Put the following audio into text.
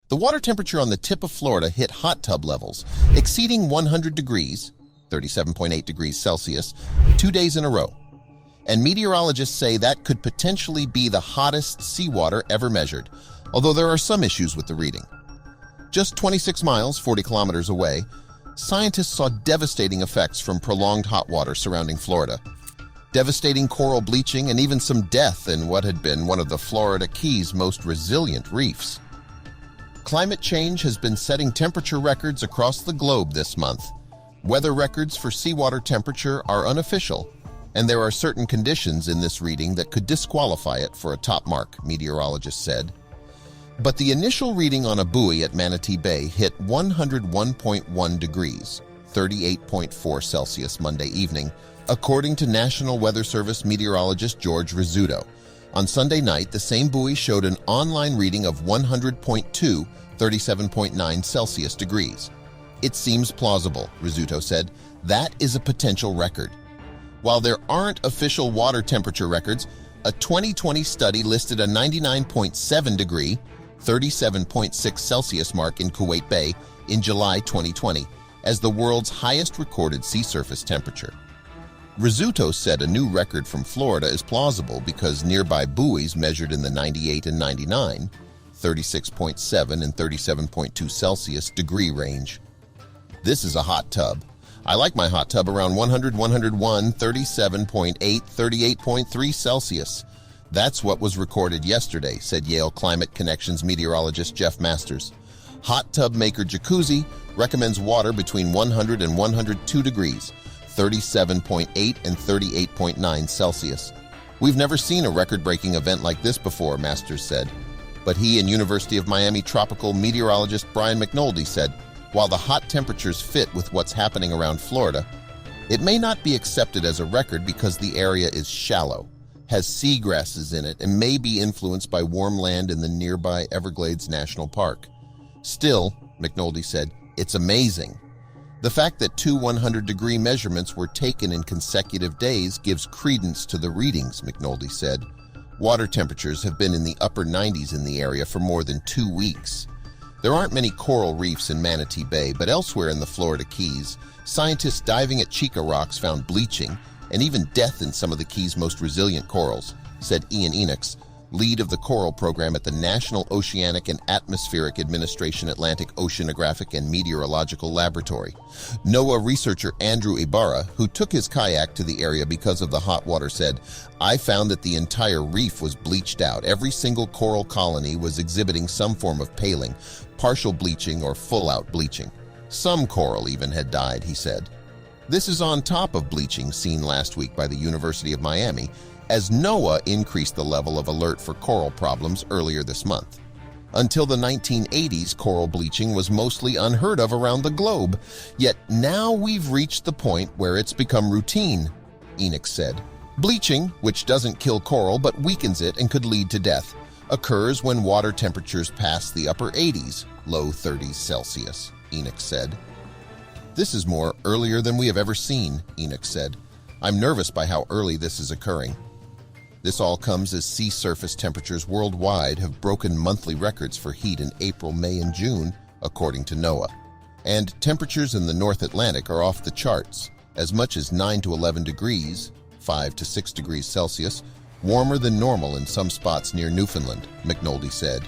The water temperature on the tip of Florida hit hot tub levels, exceeding 100 degrees, 37.8 degrees Celsius, 2 days in a row. And meteorologists say that could potentially be the hottest seawater ever measured, although there are some issues with the reading. Just 26 miles, 40 kilometers away, scientists saw devastating effects from prolonged hot water surrounding Florida. Devastating coral bleaching and even some death in what had been one of the Florida Keys' most resilient reefs. Climate change has been setting temperature records across the globe this month. Weather records for seawater temperature are unofficial, and there are certain conditions in this reading that could disqualify it for a top mark, meteorologists said. But the initial reading on a buoy at Manatee Bay hit 101.1 degrees, 38.4 Celsius Monday evening, according to National Weather Service meteorologist George Rizzuto. On Sunday night, the same buoy showed an online reading of 100.2, 37.9 Celsius degrees. It seems plausible, Rizzuto said. That is a potential record. While there aren't official water temperature records, a 2020 study listed a 99.7 degree, 37.6 Celsius mark in Kuwait Bay in July 2020 as the world's highest recorded sea surface temperature. Rizzuto said a new record from Florida is plausible because nearby buoys measured in the 98 and 99, 36.7 and 37.2 Celsius degree range. This is a hot tub. I like my hot tub around 100, 101, 37.8, 38.3 Celsius. That's what was recorded yesterday, said Yale Climate Connections meteorologist Jeff Masters. Hot tub maker Jacuzzi recommends water between 100 and 102 degrees, 37.8 and 38.9 Celsius. We've never seen a record-breaking event like this before, Masters said. But he and University of Miami tropical meteorologist Brian McNulty said, while the hot temperatures fit with what's happening around Florida, it may not be accepted as a record because the area is shallow, has seagrasses in it, and may be influenced by warm land in the nearby Everglades National Park. Still, McNulty said, it's amazing. The fact that two 100-degree measurements were taken in consecutive days gives credence to the readings, McNulty said. Water temperatures have been in the upper 90s in the area for more than 2 weeks. There aren't many coral reefs in Manatee Bay, but elsewhere in the Florida Keys, scientists diving at Chica rocks found bleaching and even death in some of the Keys' most resilient corals, said Ian Enochs, lead of the coral program at the National Oceanic and Atmospheric Administration Atlantic Oceanographic and Meteorological Laboratory. NOAA researcher Andrew Ibarra, who took his kayak to the area because of the hot water, said, I found that the entire reef was bleached out. Every single coral colony was exhibiting some form of paling, partial bleaching or full-out bleaching. Some coral even had died, he said. This is on top of bleaching seen last week by the University of Miami, as NOAA increased the level of alert for coral problems earlier this month. Until the 1980s, coral bleaching was mostly unheard of around the globe, yet now we've reached the point where it's become routine, Enoch said. Bleaching, which doesn't kill coral but weakens it and could lead to death, occurs when water temperatures pass the upper 80s, low 30s Celsius, Enoch said. This is more earlier than we have ever seen, Enoch said. I'm nervous by how early this is occurring. This all comes as sea surface temperatures worldwide have broken monthly records for heat in April, May, and June, according to NOAA. And temperatures in the North Atlantic are off the charts, as much as 9 to 11 degrees, 5 to 6 degrees Celsius, warmer than normal in some spots near Newfoundland, McNulty said.